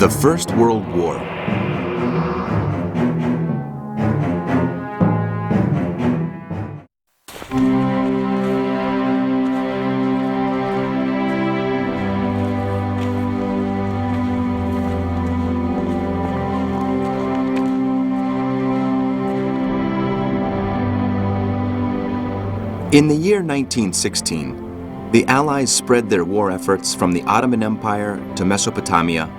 The First World War. In the year 1916, the Allies spread their war efforts from the Ottoman Empire to Mesopotamia,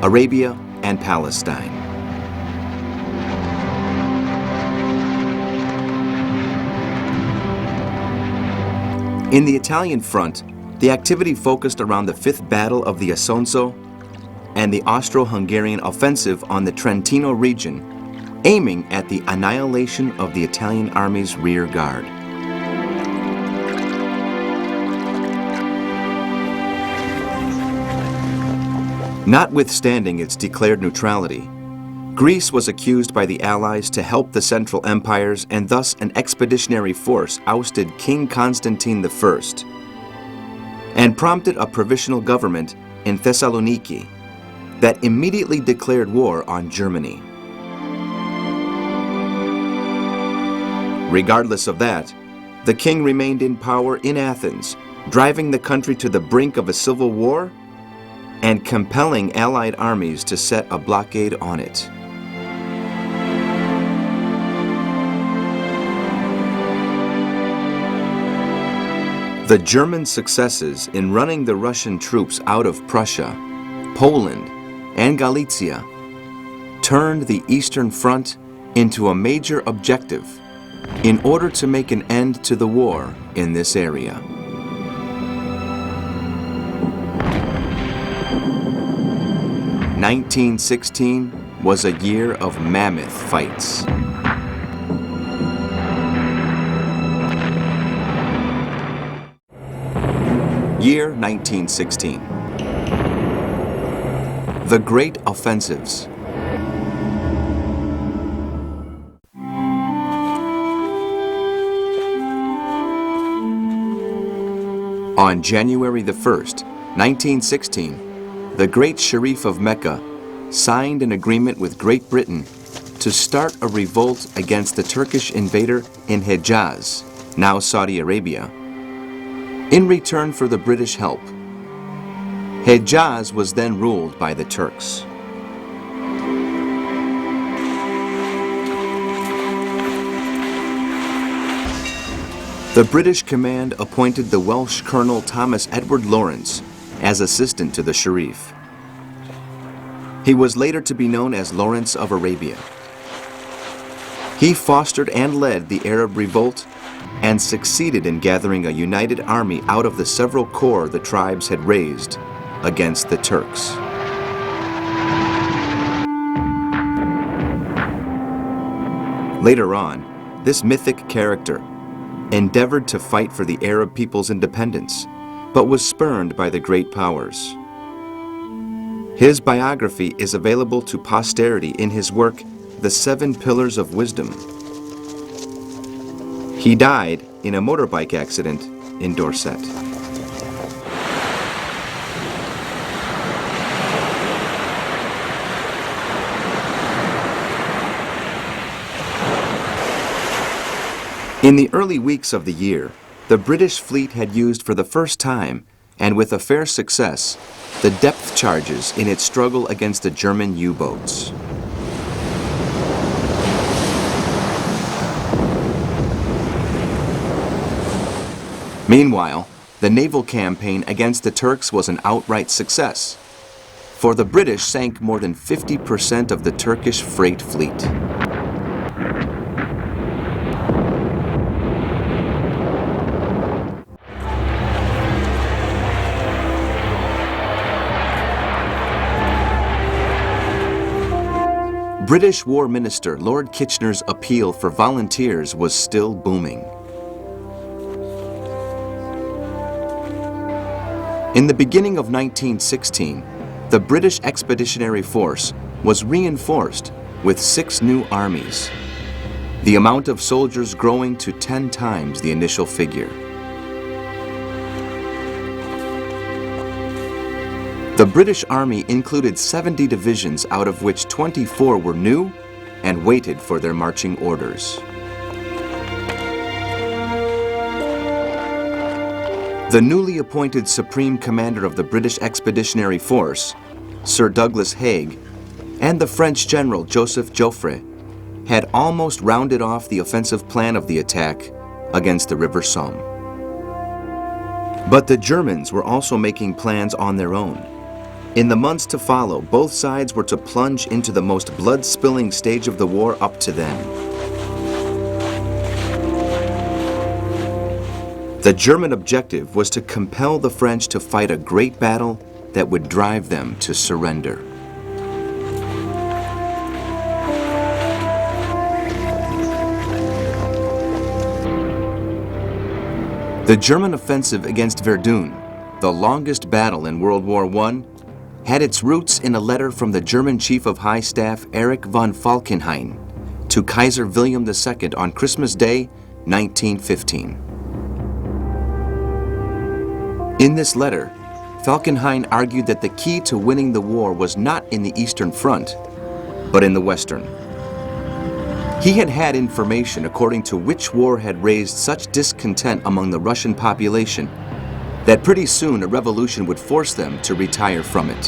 Arabia, and Palestine. In the Italian front, the activity focused around the Fifth Battle of the Isonzo and the Austro-Hungarian offensive on the Trentino region, aiming at the annihilation of the Italian army's rear guard. Notwithstanding its declared neutrality, Greece was accused by the Allies to help the Central Empires, and thus an expeditionary force ousted King Constantine I and prompted a provisional government in Thessaloniki that immediately declared war on Germany. Regardless of that, the king remained in power in Athens, driving the country to the brink of a civil war and compelling Allied armies to set a blockade on it. The German successes in running the Russian troops out of Prussia, Poland, and Galicia turned the Eastern Front into a major objective in order to make an end to the war in this area. "1916 was a year of mammoth fights. Year 1916. The Great Offensives. On January the 1st, 1916, the Great Sharif of Mecca signed an agreement with Great Britain to start a revolt against the Turkish invader in Hejaz, now Saudi Arabia, in return for the British help. Hejaz was then ruled by the Turks. The British command appointed the Welsh Colonel Thomas Edward Lawrence as assistant to the Sharif. He was later to be known as Lawrence of Arabia. He fostered and led the Arab revolt and succeeded in gathering a united army out of the several corps the tribes had raised against the Turks. Later on, this mythic character endeavored to fight for the Arab people's independence, but was spurned by the great powers. His biography is available to posterity in his work, The Seven Pillars of Wisdom. He died in a motorbike accident in Dorset. In the early weeks of the year, the British fleet had used for the first time, and with a fair success, the depth charges in its struggle against the German U-boats. Meanwhile, the naval campaign against the Turks was an outright success, for the British sank more than 50% of the Turkish freight fleet. British War Minister Lord Kitchener's appeal for volunteers was still booming. In the beginning of 1916, the British Expeditionary Force was reinforced with 6 new armies, the amount of soldiers growing to 10 times the initial figure. The British Army included 70 divisions, out of which 24 were new and waited for their marching orders. The newly appointed Supreme Commander of the British Expeditionary Force, Sir Douglas Haig, and the French General Joseph Joffre had almost rounded off the offensive plan of the attack against the River Somme. But the Germans were also making plans on their own. In the months to follow, both sides were to plunge into the most blood-spilling stage of the war up to then. The German objective was to compel the French to fight a great battle that would drive them to surrender. The German offensive against Verdun, the longest battle in World War I, had its roots in a letter from the German Chief of High Staff Erich von Falkenhayn to Kaiser William II on Christmas Day, 1915. In this letter, Falkenhayn argued that the key to winning the war was not in the Eastern Front, but in the Western. He had had information according to which war had raised such discontent among the Russian population that pretty soon a revolution would force them to retire from it.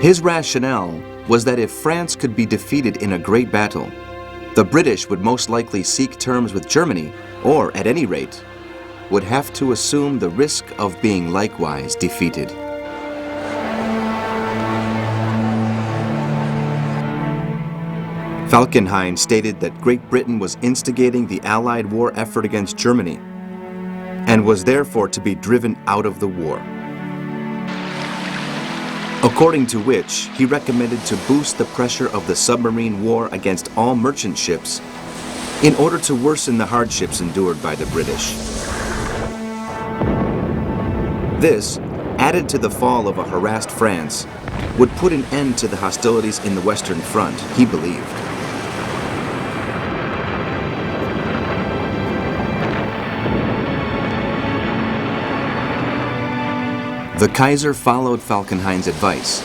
His rationale was that if France could be defeated in a great battle, the British would most likely seek terms with Germany, or at any rate, would have to assume the risk of being likewise defeated. Falkenhayn stated that Great Britain was instigating the Allied war effort against Germany and was therefore to be driven out of the war. According to which, he recommended to boost the pressure of the submarine war against all merchant ships in order to worsen the hardships endured by the British. This, added to the fall of a harassed France, would put an end to the hostilities in the Western Front, he believed. The Kaiser followed Falkenhayn's advice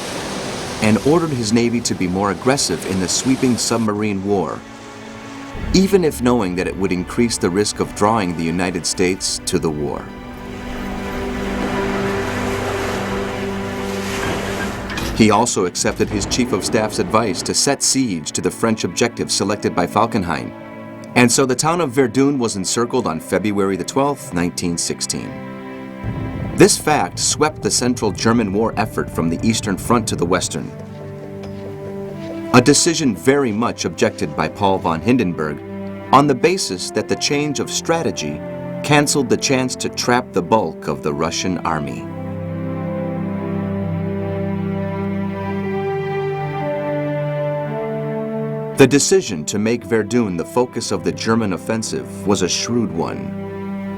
and ordered his navy to be more aggressive in the sweeping submarine war, even if knowing that it would increase the risk of drawing the United States to the war. He also accepted his Chief of Staff's advice to set siege to the French objective selected by Falkenhayn, and so the town of Verdun was encircled on February the 12th, 1916. This fact swept the Central German war effort from the Eastern Front to the Western, a decision very much objected by Paul von Hindenburg on the basis that the change of strategy canceled the chance to trap the bulk of the Russian army. The decision to make Verdun the focus of the German offensive was a shrewd one.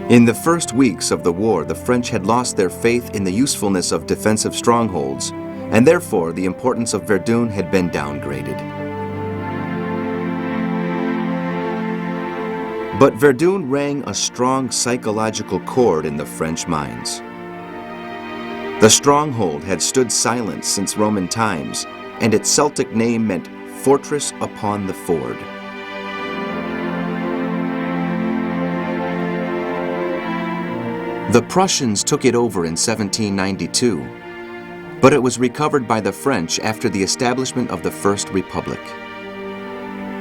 In the first weeks of the war, the French had lost their faith in the usefulness of defensive strongholds, and therefore the importance of Verdun had been downgraded. But Verdun rang a strong psychological chord in the French minds. The stronghold had stood silent since Roman times, and its Celtic name meant fortress upon the ford. The Prussians took it over in 1792, but it was recovered by the French after the establishment of the First Republic.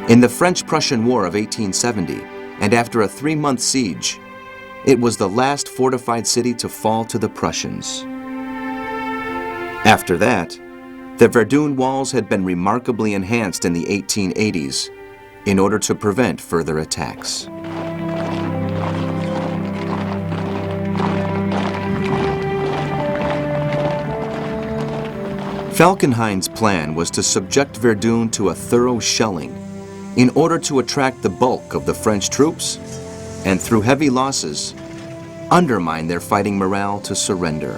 In the French-Prussian War of 1870, and after a 3-month siege, it was the last fortified city to fall to the Prussians. After that, the Verdun walls had been remarkably enhanced in the 1880s in order to prevent further attacks. Falkenhayn's plan was to subject Verdun to a thorough shelling in order to attract the bulk of the French troops and, through heavy losses, undermine their fighting morale to surrender.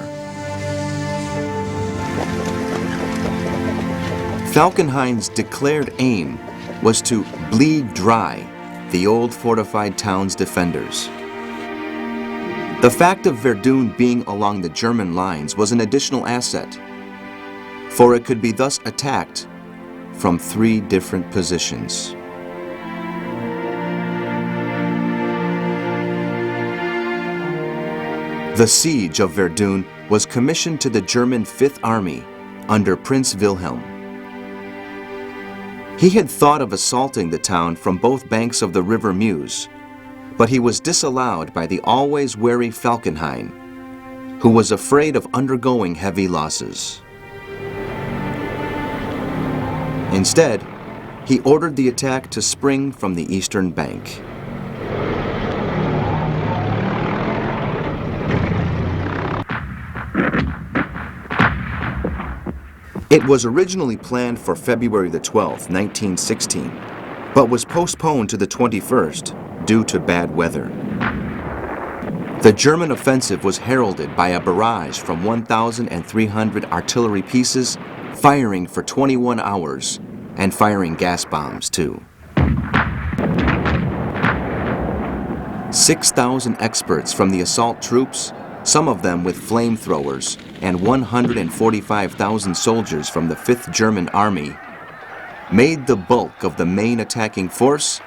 Falkenhayn's declared aim was to bleed dry the old fortified town's defenders. The fact of Verdun being along the German lines was an additional asset, for it could be thus attacked from 3 different positions. The siege of Verdun was commissioned to the German Fifth Army under Prince Wilhelm. He had thought of assaulting the town from both banks of the River Meuse, but he was disallowed by the always wary Falkenhayn, who was afraid of undergoing heavy losses. Instead, he ordered the attack to spring from the eastern bank. It was originally planned for February the 12th, 1916, but was postponed to the 21st due to bad weather. The German offensive was heralded by a barrage from 1,300 artillery pieces, firing for 21 hours, and firing gas bombs too. 6,000 experts from the assault troops, some of them with flamethrowers, and 145,000 soldiers from the 5th German Army, made the bulk of the main attacking force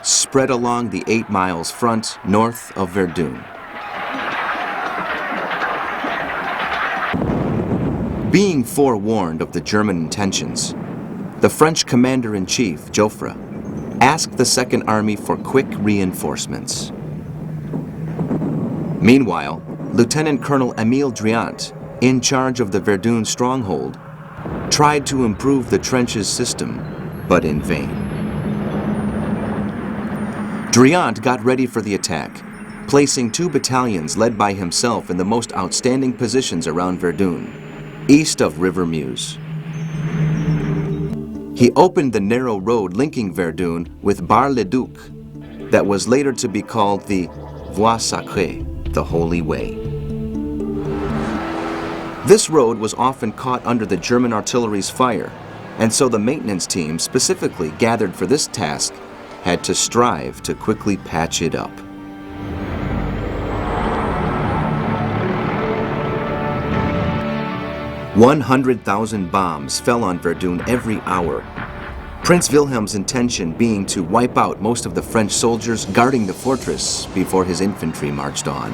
spread along the 8 miles front north of Verdun. Being forewarned of the German intentions, the French commander-in-chief, Joffre, asked the Second Army for quick reinforcements. Meanwhile, Lieutenant Colonel Émile Driant, in charge of the Verdun stronghold, tried to improve the trenches system, but in vain. Driant got ready for the attack, placing 2 battalions led by himself in the most outstanding positions around Verdun, east of River Meuse. He opened the narrow road linking Verdun with Bar-le-Duc that was later to be called the Voie Sacrée, the Holy Way. This road was often caught under the German artillery's fire, and so the maintenance team specifically gathered for this task had to strive to quickly patch it up. "100,000 bombs fell on Verdun every hour, Prince Wilhelm's intention being to wipe out most of the French soldiers guarding the fortress before his infantry marched on.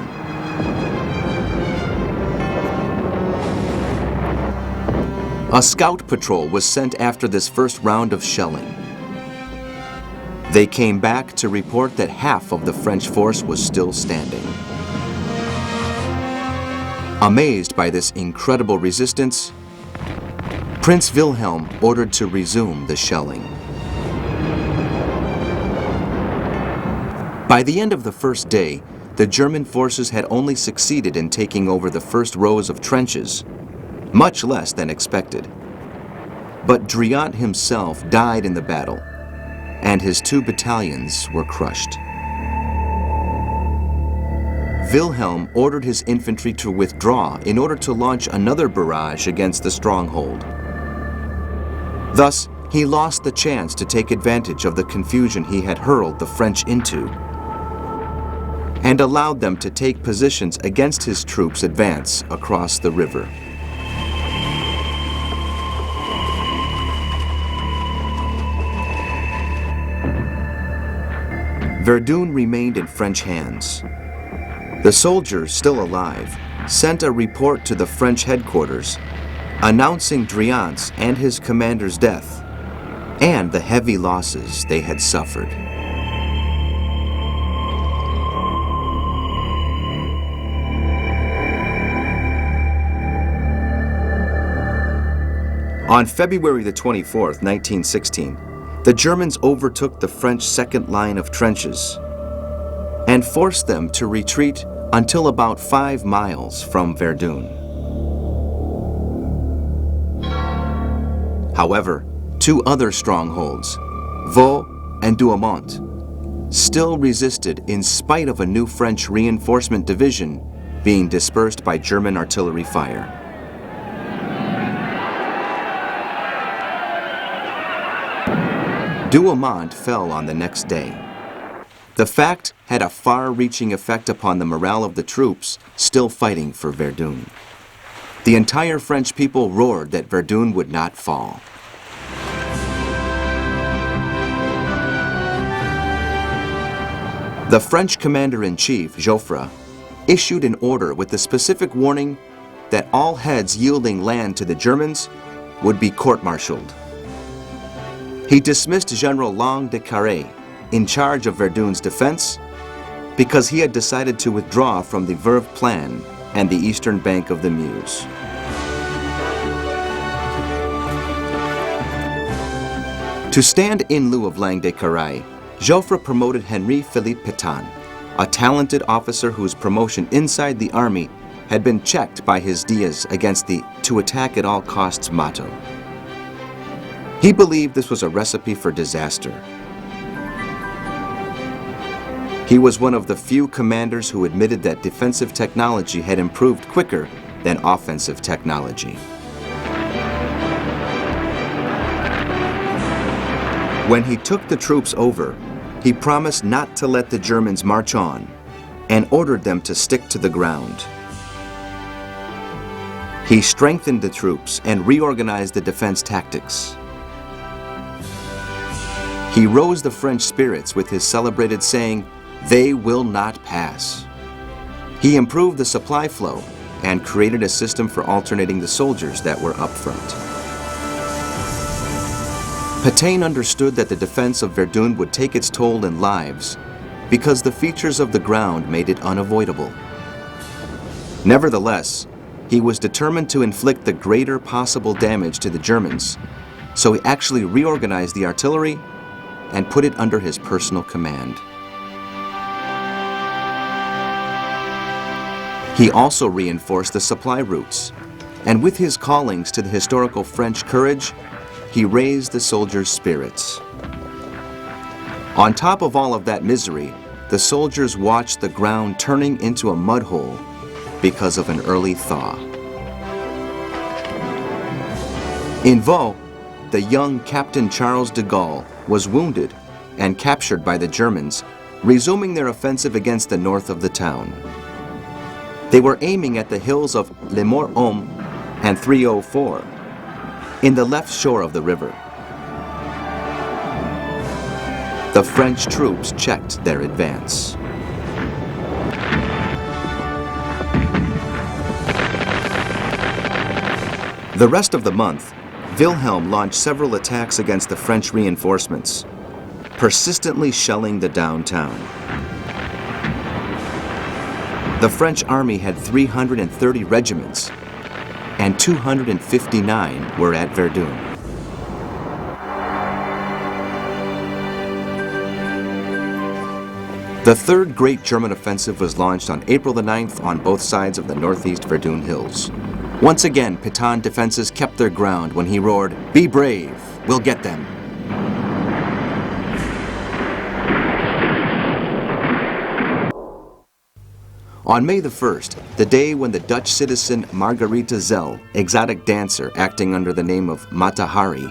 A scout patrol was sent after this first round of shelling. They came back to report that half of the French force was still standing. Amazed by this incredible resistance, Prince Wilhelm ordered to resume the shelling. By the end of the first day, the German forces had only succeeded in taking over the first rows of trenches, much less than expected. But Driant himself died in the battle, and his 2 battalions were crushed. Wilhelm ordered his infantry to withdraw in order to launch another barrage against the stronghold. Thus, he lost the chance to take advantage of the confusion he had hurled the French into, and allowed them to take positions against his troops' advance across the river. Verdun remained in French hands. The soldiers, still alive, sent a report to the French headquarters announcing Driant's and his commander's death and the heavy losses they had suffered. On February the 24th, 1916, the Germans overtook the French second line of trenches and forced them to retreat until about 5 miles from Verdun. However, 2 other strongholds, Vaux and Douaumont, still resisted in spite of a new French reinforcement division being dispersed by German artillery fire. Douaumont fell on the next day. The fact had a far-reaching effect upon the morale of the troops still fighting for Verdun. The entire French people roared that Verdun would not fall. The French commander-in-chief, Joffre, issued an order with the specific warning that all heads yielding land to the Germans would be court-martialed. He dismissed General Lange de Carré, in charge of Verdun's defense, because he had decided to withdraw from the Verve Plan and the eastern bank of the Meuse. To stand in lieu of Lange de Carré, Joffre promoted Henri-Philippe Pétain, a talented officer whose promotion inside the army had been checked by his Diaz against the "to attack at all costs" motto. He believed this was a recipe for disaster. He was one of the few commanders who admitted that defensive technology had improved quicker than offensive technology. When he took the troops over, he promised not to let the Germans march on and ordered them to stick to the ground. He strengthened the troops and reorganized the defense tactics. He rose the French spirits with his celebrated saying, "They will not pass." He improved the supply flow and created a system for alternating the soldiers that were up front. Pétain understood that the defense of Verdun would take its toll in lives because the features of the ground made it unavoidable. Nevertheless, he was determined to inflict the greater possible damage to the Germans, so he actually reorganized the artillery and put it under his personal command. He also reinforced the supply routes, and with his callings to the historical French courage, he raised the soldiers' spirits. On top of all of that misery, the soldiers watched the ground turning into a mud hole because of an early thaw. In Vaux, the young Captain Charles de Gaulle was wounded and captured by the Germans, resuming their offensive against the north of the town. They were aiming at the hills of Le Mort-Homme and 304, in the left shore of the river. The French troops checked their advance. The rest of the month, Wilhelm launched several attacks against the French reinforcements, persistently shelling the downtown. The French army had 330 regiments, and 259 were at Verdun. The Third Great German Offensive was launched on April the 9th on both sides of the northeast Verdun hills. Once again, Pétain defenses kept their ground when he roared, "Be brave, we'll get them." On May the 1st, the day when the Dutch citizen Margarita Zell, exotic dancer acting under the name of Mata Hari,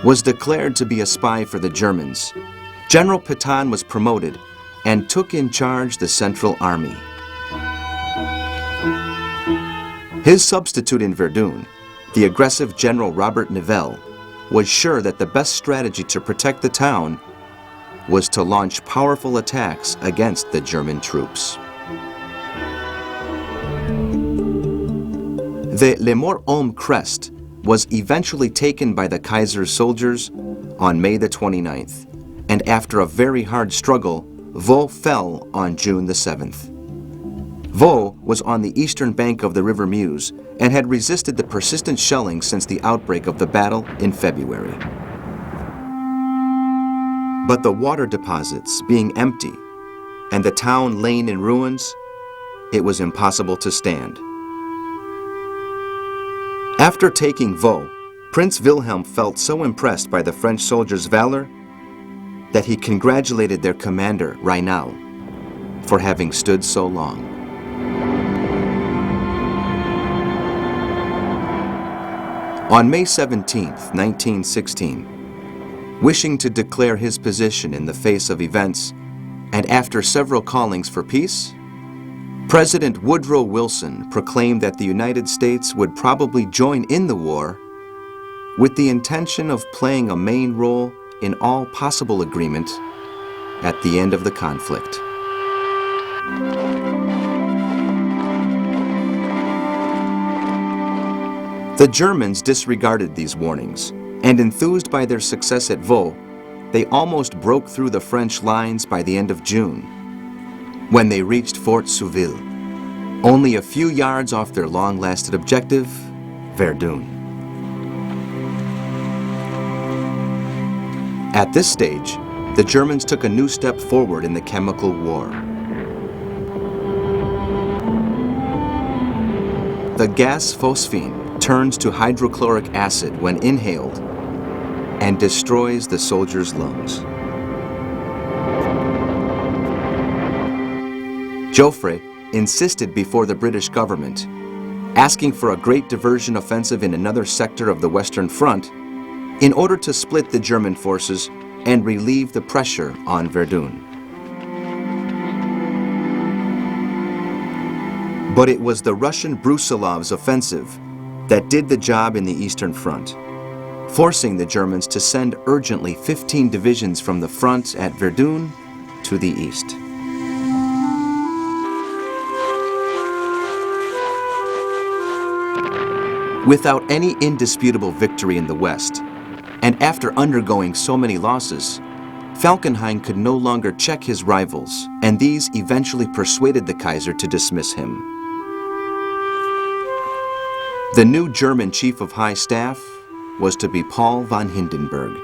was declared to be a spy for the Germans, General Pétain was promoted and took in charge the Central Army. His substitute in Verdun, the aggressive General Robert Nivelle, was sure that the best strategy to protect the town was to launch powerful attacks against the German troops. The Le Mort-Homme crest was eventually taken by the Kaiser's soldiers on May the 29th, and after a very hard struggle, Vaux fell on June the 7th. Vaux was on the eastern bank of the River Meuse and had resisted the persistent shelling since the outbreak of the battle in February. But the water deposits being empty and the town laying in ruins, it was impossible to stand. After taking Vaux, Prince Wilhelm felt so impressed by the French soldiers' valor that he congratulated their commander, Raynal, for having stood so long. On May 17, 1916, wishing to declare his position in the face of events, and after several callings for peace, President Woodrow Wilson proclaimed that the United States would probably join in the war with the intention of playing a main role in all possible agreement at the end of the conflict. The Germans disregarded these warnings, and enthused by their success at Vaux, they almost broke through the French lines by the end of June, when they reached Fort Souville, only a few yards off their long-lasted objective, Verdun. At this stage, the Germans took a new step forward in the chemical war. The gas phosphine turns to hydrochloric acid when inhaled and destroys the soldiers' lungs. Joffre insisted before the British government, asking for a great diversion offensive in another sector of the Western Front in order to split the German forces and relieve the pressure on Verdun. But it was the Russian Brusilov's offensive that did the job in the Eastern Front, forcing the Germans to send urgently 15 divisions from the front at Verdun to the east. Without any indisputable victory in the West, and after undergoing so many losses, Falkenhayn could no longer check his rivals, and these eventually persuaded the Kaiser to dismiss him. The new German Chief of High Staff was to be Paul von Hindenburg.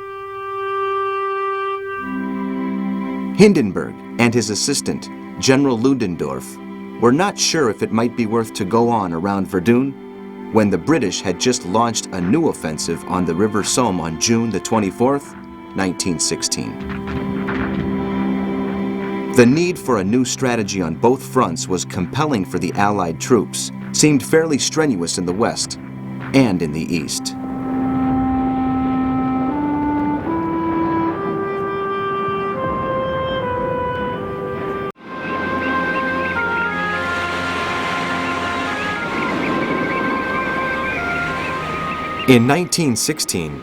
Hindenburg and his assistant, General Ludendorff, were not sure if it might be worth to go on around Verdun when the British had just launched a new offensive on the River Somme on June the 24th, 1916. The need for a new strategy on both fronts was compelling for the Allied troops, seemed fairly strenuous in the West and in the East. In 1916,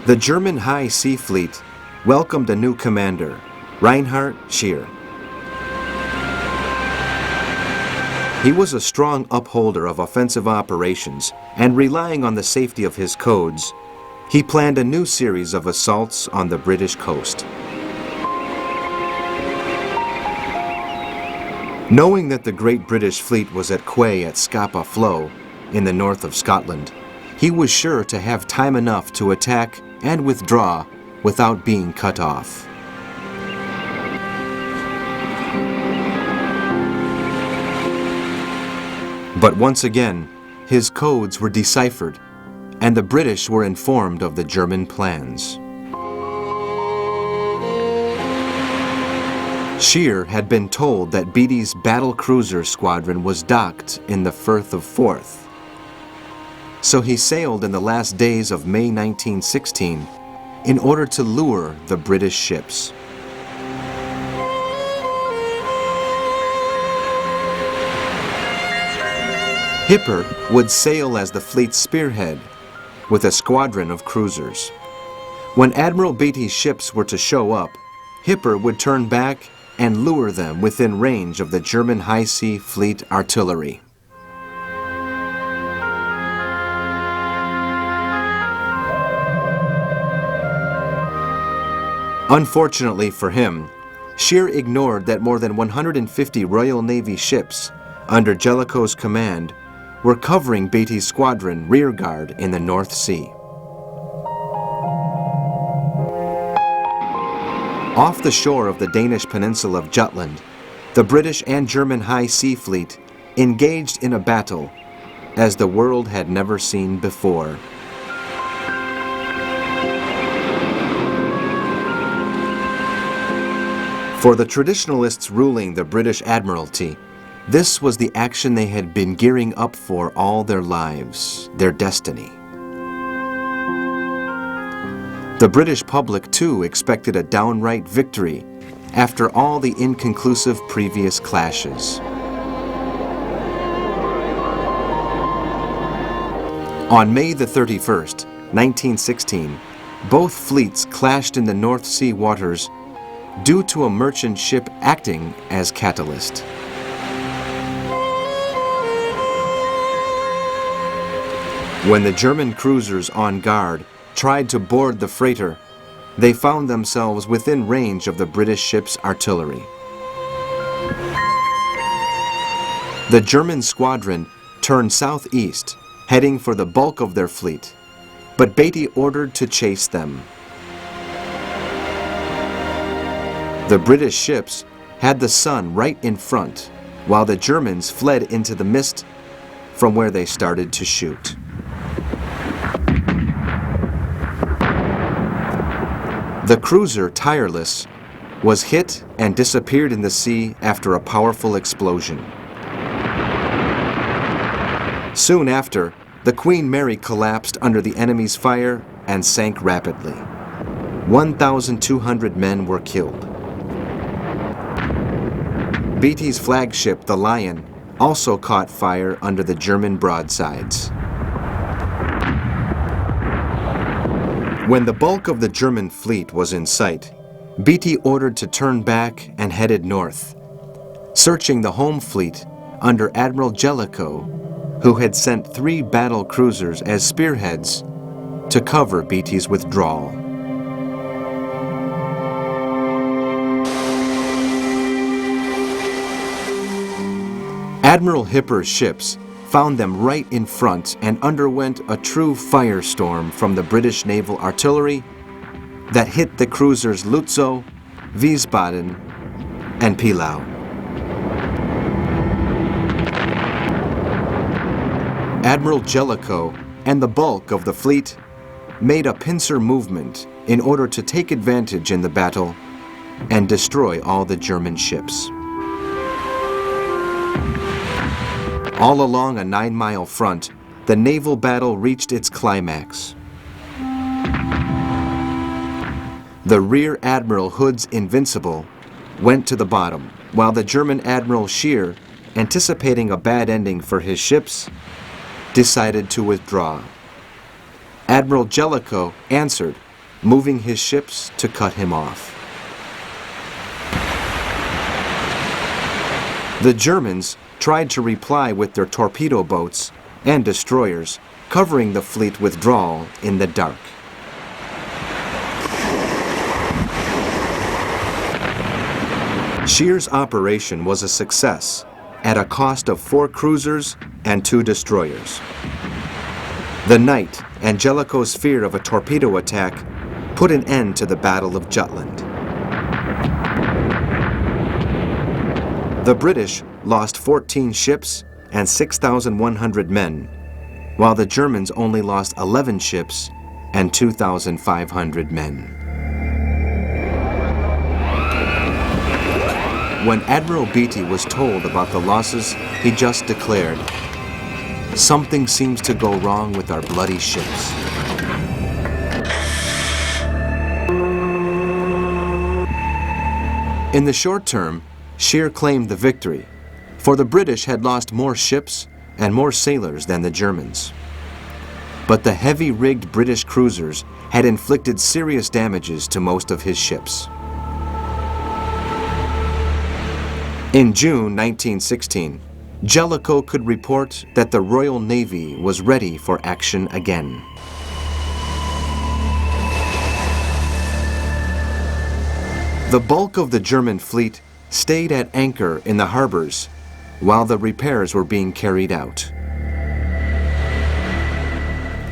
the German High Sea Fleet welcomed a new commander, Reinhard Scheer. He was a strong upholder of offensive operations, and relying on the safety of his codes, he planned a new series of assaults on the British coast. Knowing that the Great British Fleet was at quay at Scapa Flow in the north of Scotland, he was sure to have time enough to attack and withdraw without being cut off. But once again, his codes were deciphered, and the British were informed of the German plans. Scheer had been told that Beatty's battle cruiser squadron was docked in the Firth of Forth. So he sailed in the last days of May 1916 in order to lure the British ships. Hipper would sail as the fleet's spearhead with a squadron of cruisers. When Admiral Beatty's ships were to show up, Hipper would turn back and lure them within range of the German High Sea Fleet artillery. Unfortunately for him, Scheer ignored that more than 150 Royal Navy ships under Jellicoe's command were covering Beatty's squadron rearguard in the North Sea. Off the shore of the Danish peninsula of Jutland, the British and German High Sea Fleet engaged in a battle as the world had never seen before. For the traditionalists ruling the British Admiralty, this was the action they had been gearing up for all their lives, their destiny. The British public, too, expected a downright victory after all the inconclusive previous clashes. On May the 31st, 1916, both fleets clashed in the North Sea waters due to a merchant ship acting as catalyst. When the German cruisers on guard tried to board the freighter, they found themselves within range of the British ship's artillery. The German squadron turned southeast, heading for the bulk of their fleet, but Beatty ordered to chase them. The British ships had the sun right in front, while the Germans fled into the mist from where they started to shoot. The cruiser Tireless was hit and disappeared in the sea after a powerful explosion. Soon after, the Queen Mary collapsed under the enemy's fire and sank rapidly. 1,200 men were killed. Beatty's flagship, the Lion, also caught fire under the German broadsides. When the bulk of the German fleet was in sight, Beatty ordered to turn back and headed north, searching the home fleet under Admiral Jellicoe, who had sent 3 battle cruisers as spearheads to cover Beatty's withdrawal. Admiral Hipper's ships found them right in front and underwent a true firestorm from the British naval artillery that hit the cruisers Lutzow, Wiesbaden, and Pillau. Admiral Jellicoe and the bulk of the fleet made a pincer movement in order to take advantage in the battle and destroy all the German ships. All along a 9-mile front, the naval battle reached its climax. The Rear Admiral Hood's Invincible went to the bottom, while the German Admiral Scheer, anticipating a bad ending for his ships, decided to withdraw. Admiral Jellicoe answered, moving his ships to cut him off. The Germans tried to reply with their torpedo boats and destroyers, covering the fleet withdrawal in the dark. Scheer's operation was a success at a cost of 4 cruisers and 2 destroyers. The night and Jellicoe's fear of a torpedo attack put an end to the Battle of Jutland. The British lost 14 ships and 6,100 men, while the Germans only lost 11 ships and 2,500 men. When Admiral Beatty was told about the losses, he just declared, "Something seems to go wrong with our bloody ships." In the short term, Scheer claimed the victory, for the British had lost more ships and more sailors than the Germans. But the heavy-rigged British cruisers had inflicted serious damages to most of his ships. In June 1916, Jellicoe could report that the Royal Navy was ready for action again. The bulk of the German fleet stayed at anchor in the harbors while the repairs were being carried out.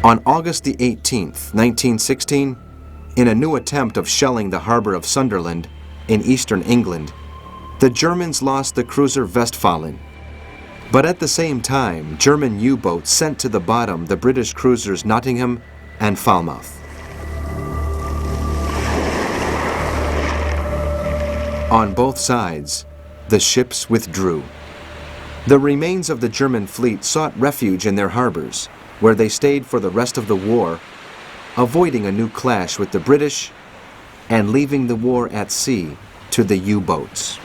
On August the 18th, 1916, in a new attempt of shelling the harbor of Sunderland in eastern England, the Germans lost the cruiser Westfalen. But at the same time, German U-boats sent to the bottom the British cruisers Nottingham and Falmouth. On both sides, the ships withdrew. The remains of the German fleet sought refuge in their harbors, where they stayed for the rest of the war, avoiding a new clash with the British and leaving the war at sea to the U-boats.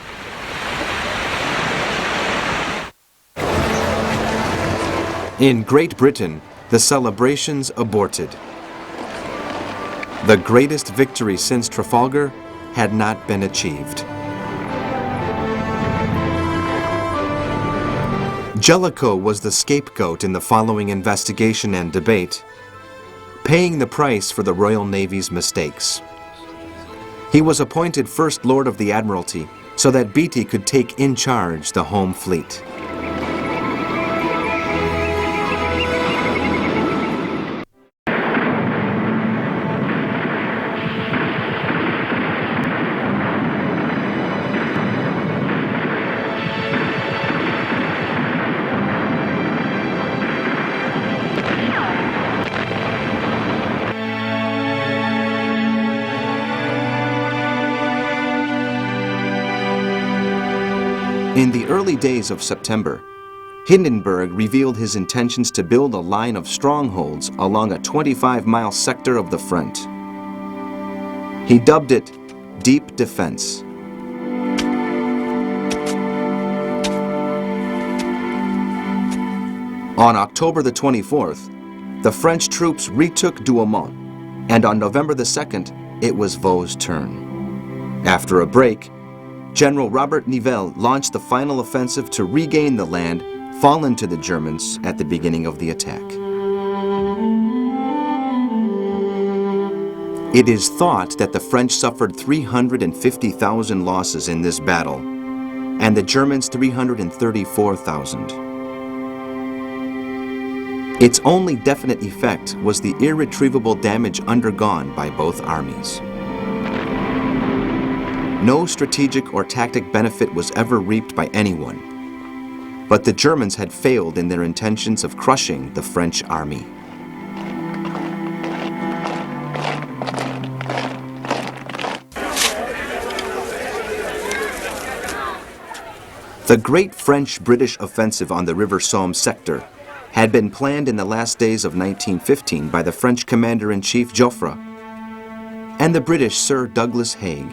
In Great Britain, the celebrations aborted. The greatest victory since Trafalgar had not been achieved. Jellicoe was the scapegoat in the following investigation and debate, paying the price for the Royal Navy's mistakes. He was appointed First Lord of the Admiralty so that Beatty could take in charge the home fleet. In the early days of September, Hindenburg revealed his intentions to build a line of strongholds along a 25-mile sector of the front. He dubbed it Deep Defense. On October the 24th, the French troops retook Douaumont, and on November the 2nd, it was Vaux's turn. After a break, General Robert Nivelle launched the final offensive to regain the land fallen to the Germans at the beginning of the attack. It is thought that the French suffered 350,000 losses in this battle, and the Germans 334,000. Its only definite effect was the irretrievable damage undergone by both armies. No strategic or tactic benefit was ever reaped by anyone, but the Germans had failed in their intentions of crushing the French army. The Great French-British Offensive on the River Somme sector had been planned in the last days of 1915 by the French Commander-in-Chief Joffre and the British Sir Douglas Haig.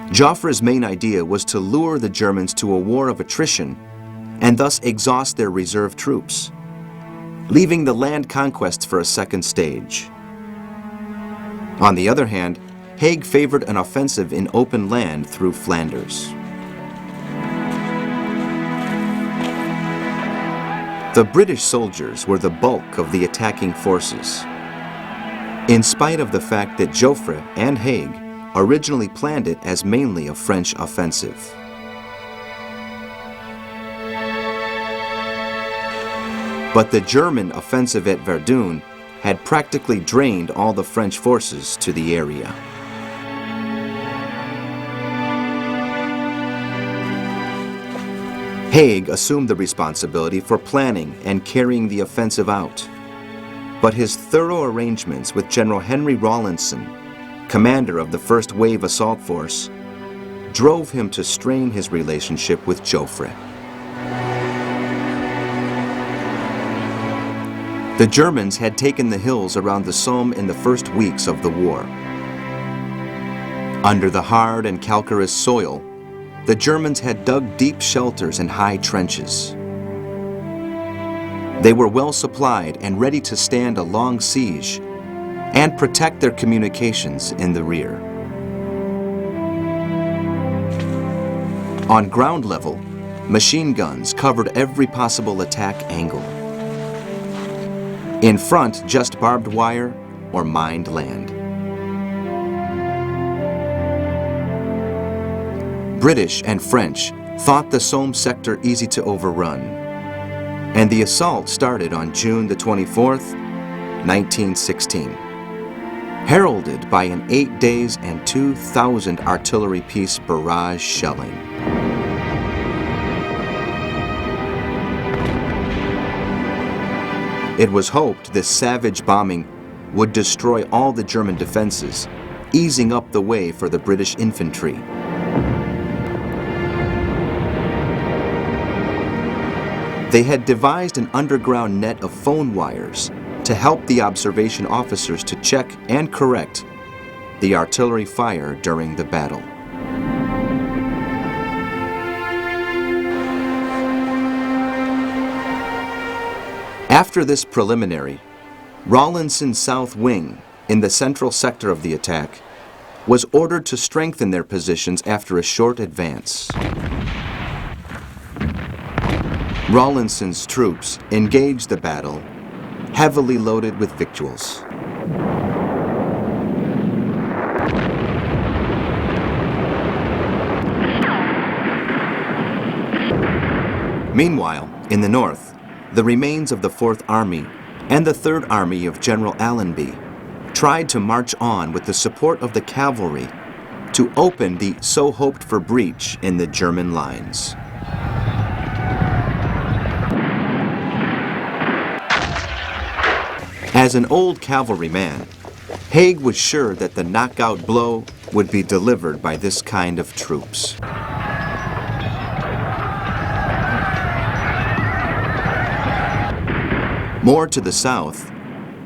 Joffre's main idea was to lure the Germans to a war of attrition and thus exhaust their reserve troops, leaving the land conquests for a second stage. On the other hand, Haig favored an offensive in open land through Flanders. The British soldiers were the bulk of the attacking forces, in spite of the fact that Joffre and Haig originally planned it as mainly a French offensive. But the German offensive at Verdun had practically drained all the French forces to the area. Haig assumed the responsibility for planning and carrying the offensive out, but his thorough arrangements with General Henry Rawlinson, commander of the First Wave Assault Force, drove him to strain his relationship with Joffre. The Germans had taken the hills around the Somme in the first weeks of the war. Under the hard and calcareous soil, the Germans had dug deep shelters and high trenches. They were well supplied and ready to stand a long siege and protect their communications in the rear. On ground level, machine guns covered every possible attack angle. In front, just barbed wire or mined land. British and French thought the Somme sector easy to overrun, and the assault started on June the 24th, 1916. Heralded by an 8 days and 2,000 artillery-piece barrage shelling. It was hoped this savage bombing would destroy all the German defenses, easing up the way for the British infantry. They had devised an underground net of phone wires to help the observation officers to check and correct the artillery fire during the battle. After this preliminary, Rawlinson's south wing, in the central sector of the attack, was ordered to strengthen their positions after a short advance. Rawlinson's troops engaged the battle, heavily loaded with victuals. Meanwhile, in the north, the remains of the Fourth Army and the Third Army of General Allenby tried to march on with the support of the cavalry to open the so-hoped-for breach in the German lines. As an old cavalryman, Haig was sure that the knockout blow would be delivered by this kind of troops. More to the south,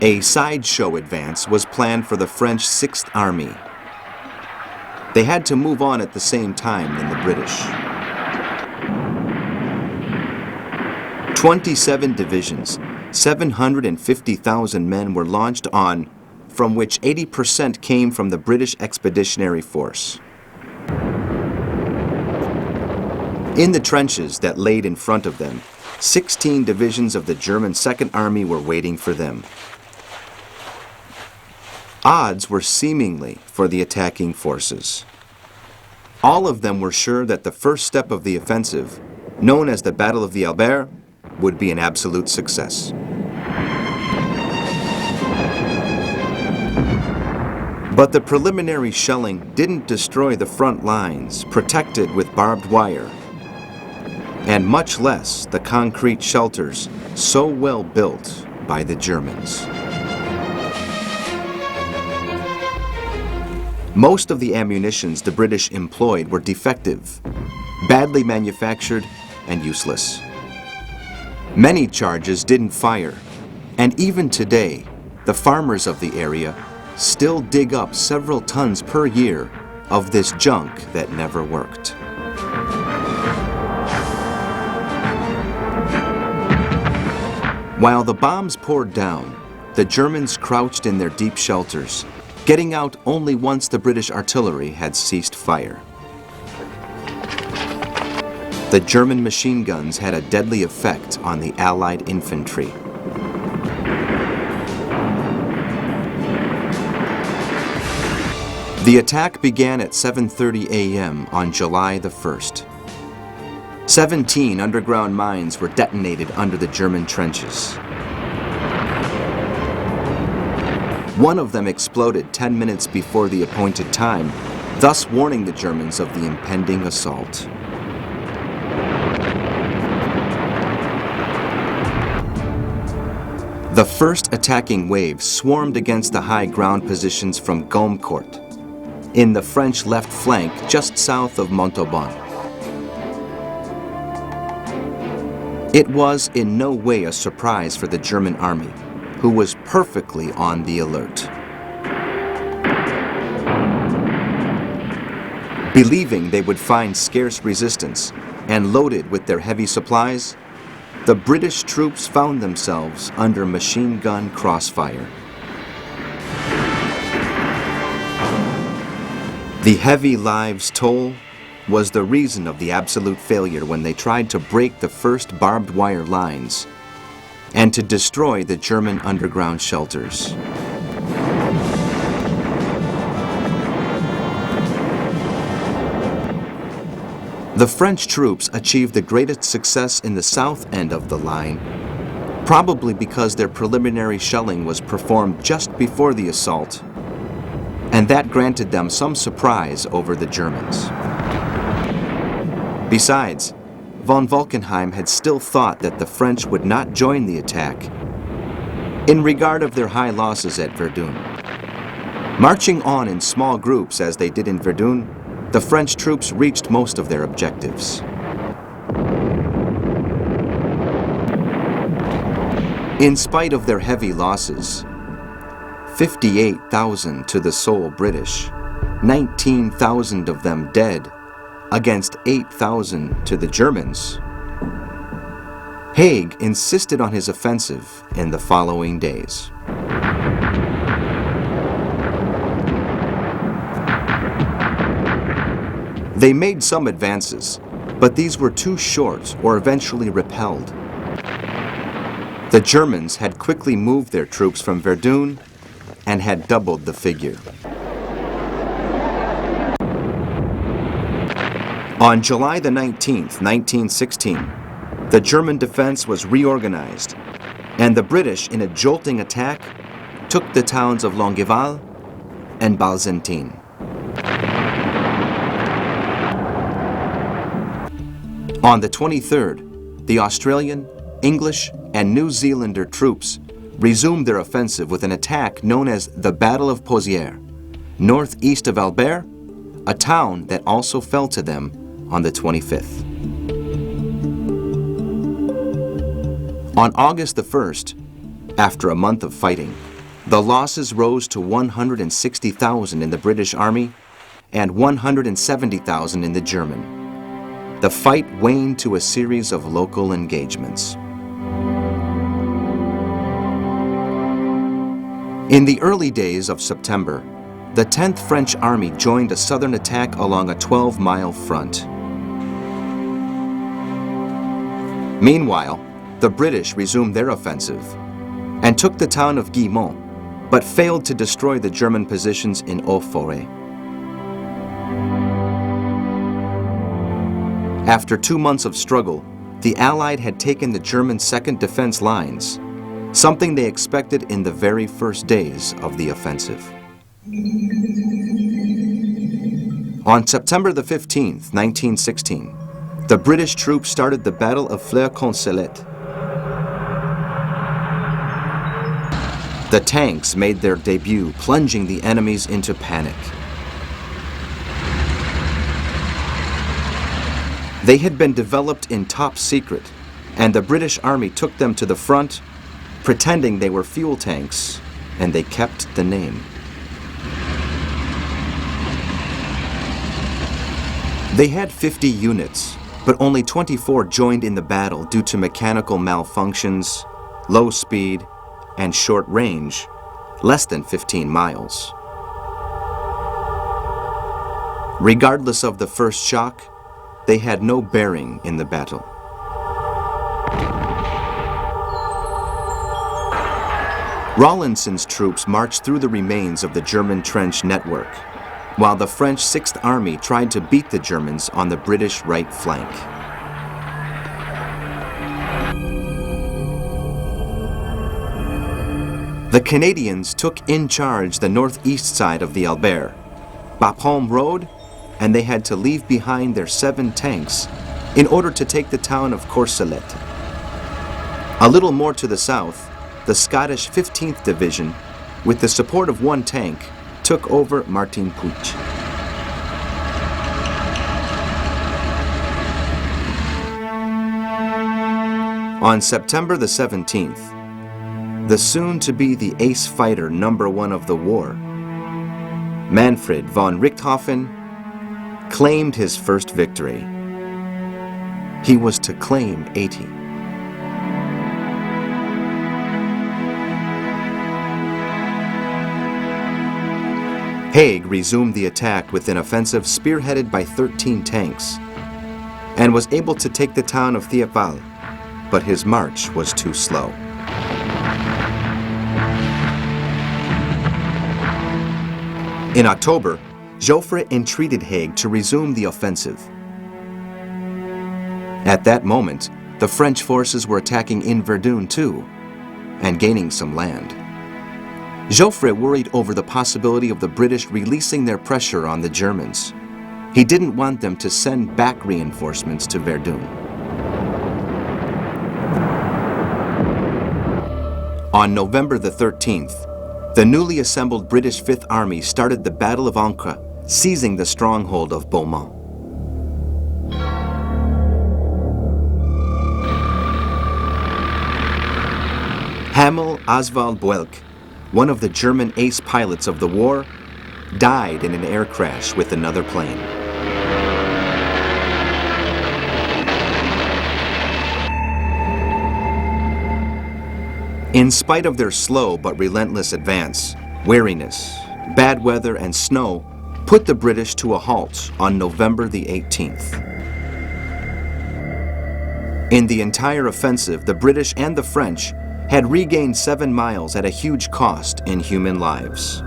a sideshow advance was planned for the French Sixth Army. They had to move on at the same time than the British. 27 divisions, 750,000 men were launched on, from which 80% came from the British Expeditionary Force. In the trenches that laid in front of them, 16 divisions of the German Second Army were waiting for them. Odds were seemingly for the attacking forces. All of them were sure that the first step of the offensive, known as the Battle of the Albert, would be an absolute success. But the preliminary shelling didn't destroy the front lines protected with barbed wire, and much less the concrete shelters so well built by the Germans. Most of the ammunitions the British employed were defective, badly manufactured, and useless. Many charges didn't fire, and even today, the farmers of the area still dig up several tons per year of this junk that never worked. While the bombs poured down, the Germans crouched in their deep shelters, getting out only once the British artillery had ceased fire. The German machine guns had a deadly effect on the Allied infantry. The attack began at 7:30 a.m. on July the 1st. 17 underground mines were detonated under the German trenches. One of them exploded 10 minutes before the appointed time, thus warning the Germans of the impending assault. The first attacking wave swarmed against the high ground positions from Gommecourt, in the French left flank just south of Montauban. It was in no way a surprise for the German army, who was perfectly on the alert. Believing they would find scarce resistance and loaded with their heavy supplies, the British troops found themselves under machine gun crossfire. The heavy lives toll was the reason of the absolute failure when they tried to break the first barbed wire lines and to destroy the German underground shelters. The French troops achieved the greatest success in the south end of the line, probably because their preliminary shelling was performed just before the assault, and that granted them some surprise over the Germans. Besides, von Falkenhayn had still thought that the French would not join the attack in regard of their high losses at Verdun. Marching on in small groups as they did in Verdun, the French troops reached most of their objectives. In spite of their heavy losses, 58,000 to the sole British, 19,000 of them dead, against 8,000 to the Germans. Haig insisted on his offensive in the following days. They made some advances, but these were too short or eventually repelled. The Germans had quickly moved their troops from Verdun and had doubled the figure. On July the 19th, 1916, the German defense was reorganized, and the British, in a jolting attack, took the towns of Longueval and Balzentin. On the 23rd, the Australian, English, and New Zealander troops resumed their offensive with an attack known as the Battle of Pozières, northeast of Albert, a town that also fell to them on the 25th. On August the 1st, after a month of fighting, the losses rose to 160,000 in the British Army and 170,000 in the German. The fight waned to a series of local engagements. In the early days of September, the 10th French Army joined a southern attack along a 12-mile front. Meanwhile, the British resumed their offensive and took the town of Guillemont, but failed to destroy the German positions in Haut-Forêt. After 2 months of struggle, the Allied had taken the German second defense lines, something they expected in the very first days of the offensive. On September the 15th, 1916, the British troops started the Battle of Flers-Concelet. The tanks made their debut, plunging the enemies into panic. They had been developed in top secret, and the British Army took them to the front, pretending they were fuel tanks, and they kept the name. They had 50 units, but only 24 joined in the battle due to mechanical malfunctions, low speed, and short range, less than 15 miles. Regardless of the first shock, they had no bearing in the battle. Rawlinson's troops marched through the remains of the German trench network, while the French 6th Army tried to beat the Germans on the British right flank. The Canadians took in charge the northeast side of the Albert, Bapaume Road, and they had to leave behind their 7 tanks in order to take the town of Courcelette. A little more to the south, the Scottish 15th Division, with the support of 1 tank, took over Martinpuich. On September the 17th, the soon-to-be the ace fighter #1 of the war, Manfred von Richthofen, claimed his first victory. He was to claim 80. Haig resumed the attack with an offensive spearheaded by 13 tanks and was able to take the town of Thiepval, but his march was too slow. In October, Joffre entreated Haig to resume the offensive. At that moment, the French forces were attacking in Verdun too, and gaining some land. Joffre worried over the possibility of the British releasing their pressure on the Germans. He didn't want them to send back reinforcements to Verdun. On November the 13th, the newly assembled British 5th Army started the Battle of Ancre, seizing the stronghold of Beaumont. Hamel Oswald Boelck, one of the German ace pilots of the war, died in an air crash with another plane. In spite of their slow but relentless advance, wariness, bad weather, and snow put the British to a halt on November the 18th. In the entire offensive, the British and the French had regained 7 miles at a huge cost in human lives.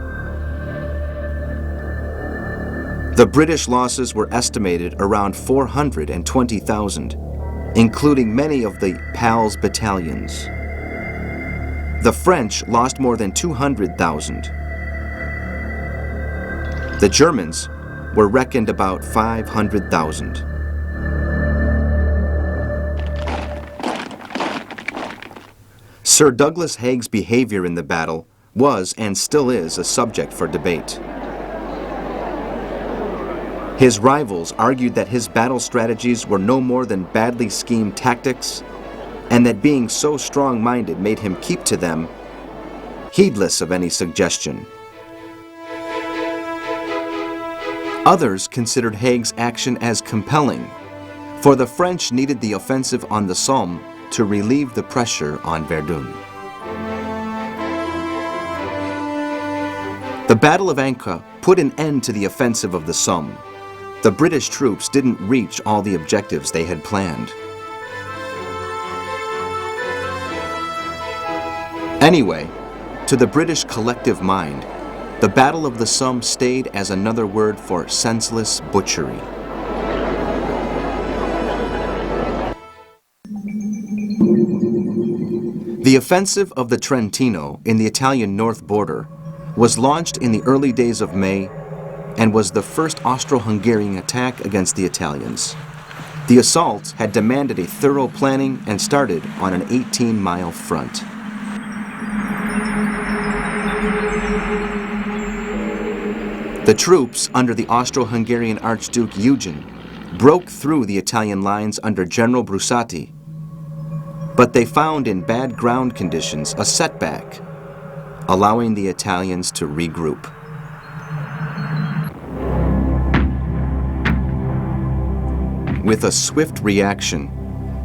The British losses were estimated around 420,000, including many of the PALS battalions. The French lost more than 200,000. The Germans were reckoned about 500,000. Sir Douglas Haig's behavior in the battle was and still is a subject for debate. His rivals argued that his battle strategies were no more than badly schemed tactics, and that being so strong-minded made him keep to them, heedless of any suggestion. Others considered Haig's action as compelling, for the French needed the offensive on the Somme to relieve the pressure on Verdun. The Battle of Ancre put an end to the offensive of the Somme. The British troops didn't reach all the objectives they had planned. Anyway, to the British collective mind, the Battle of the Somme stayed as another word for senseless butchery. The offensive of the Trentino in the Italian north border was launched in the early days of May and was the first Austro-Hungarian attack against the Italians. The assault had demanded a thorough planning and started on an 18-mile front. The troops under the Austro-Hungarian Archduke Eugen broke through the Italian lines under General Brusati, but they found in bad ground conditions a setback, allowing the Italians to regroup. With a swift reaction,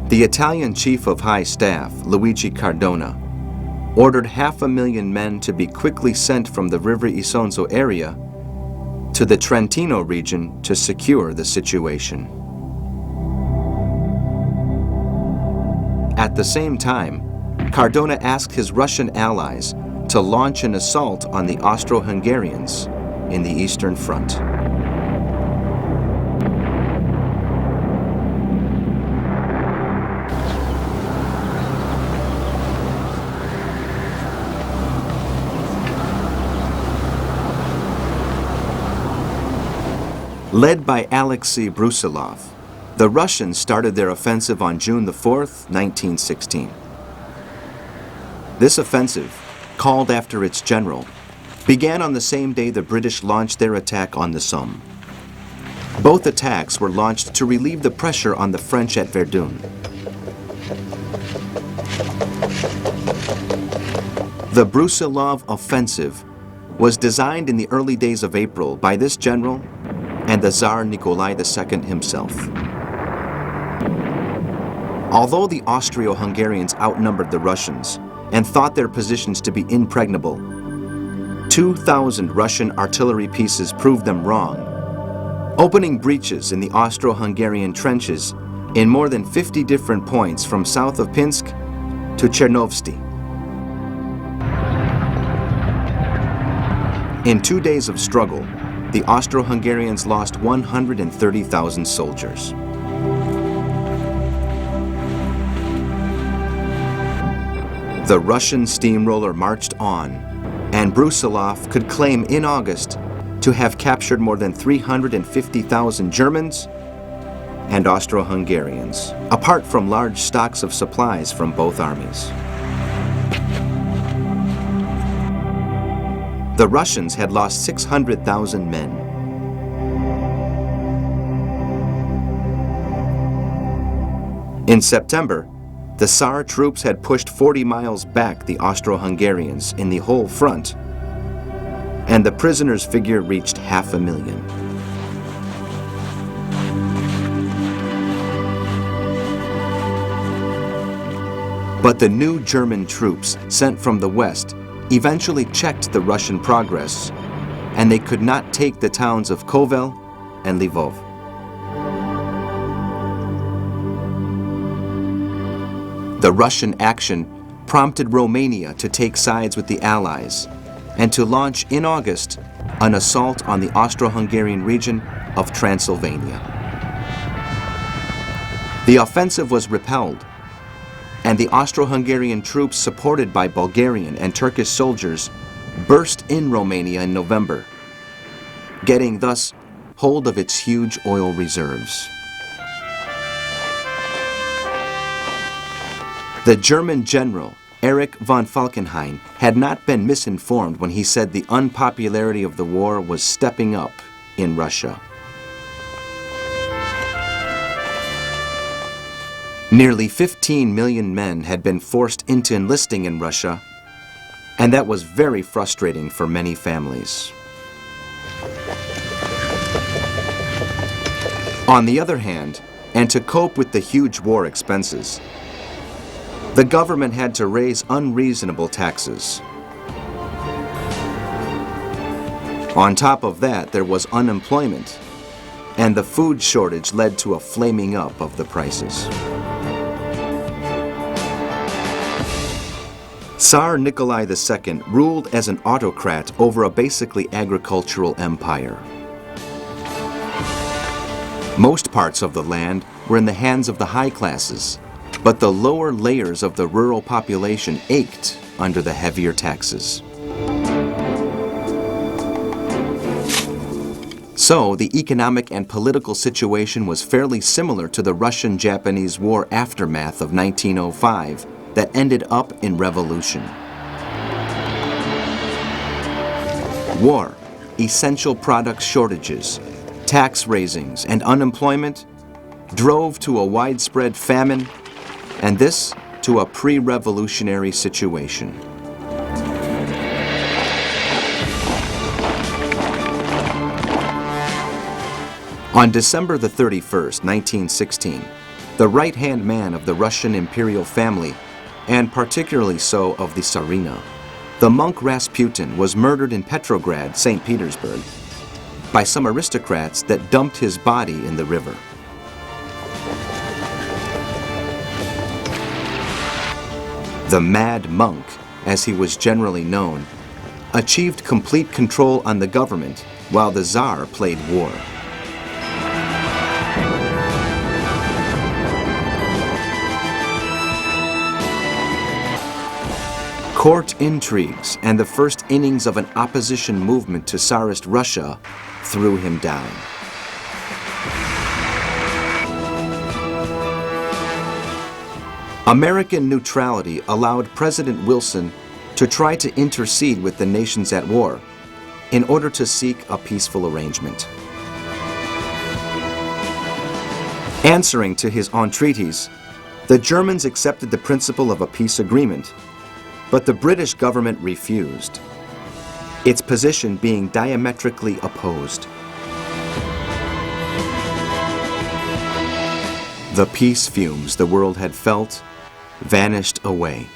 the Italian Chief of High Staff, Luigi Cardona, ordered 500,000 men to be quickly sent from the River Isonzo area to the Trentino region to secure the situation. At the same time, Cardona asked his Russian allies to launch an assault on the Austro-Hungarians in the Eastern Front. Led by Alexei Brusilov, the Russians started their offensive on June 4, 1916. This offensive, called after its general, began on the same day the British launched their attack on the Somme. Both attacks were launched to relieve the pressure on the French at Verdun. The Brusilov offensive was designed in the early days of April by this general and the Tsar Nikolai II himself. Although the Austro-Hungarians outnumbered the Russians and thought their positions to be impregnable, 2,000 Russian artillery pieces proved them wrong, opening breaches in the Austro-Hungarian trenches in more than 50 different points from south of Pinsk to Chernovsky. In 2 days of struggle, the Austro-Hungarians lost 130,000 soldiers. The Russian steamroller marched on, and Brusilov could claim in August to have captured more than 350,000 Germans and Austro-Hungarians, apart from large stocks of supplies from both armies. The Russians had lost 600,000 men. In September, The Tsar troops had pushed 40 miles back the Austro-Hungarians in the whole front, and the prisoners' figure reached 500,000. But the new German troops sent from the west eventually checked the Russian progress, and they could not take the towns of Kovel and Lvov. The Russian action prompted Romania to take sides with the Allies and to launch in August an assault on the Austro-Hungarian region of Transylvania. The offensive was repelled, and the Austro-Hungarian troops, supported by Bulgarian and Turkish soldiers, burst in Romania in November, getting thus hold of its huge oil reserves. The German general Erich von Falkenhayn had not been misinformed when he said the unpopularity of the war was stepping up in Russia. Nearly 15 million men had been forced into enlisting in Russia, and that was very frustrating for many families. On the other hand, and to cope with the huge war expenses, the government had to raise unreasonable taxes. On top of that, there was unemployment, and the food shortage led to a flaming up of the prices. Tsar Nikolai II ruled as an autocrat over a basically agricultural empire. Most parts of the land were in the hands of the high classes, but the lower layers of the rural population ached under the heavier taxes. So, the economic and political situation was fairly similar to the Russian-Japanese War aftermath of 1905 that ended up in revolution. War, essential product shortages, tax raisings, and unemployment drove to a widespread famine, and this to a pre-revolutionary situation. On December the 31st, 1916, the right-hand man of the Russian imperial family, and particularly so of the Tsarina, the monk Rasputin, was murdered in Petrograd, St. Petersburg, by some aristocrats that dumped his body in the river. The Mad Monk, as he was generally known, achieved complete control on the government while the Tsar played war. Court intrigues and the first innings of an opposition movement to Tsarist Russia threw him down. American neutrality allowed President Wilson to try to intercede with the nations at war in order to seek a peaceful arrangement. Answering to his entreaties, the Germans accepted the principle of a peace agreement, but the British government refused, its position being diametrically opposed. The peace fumes the world had felt vanished away.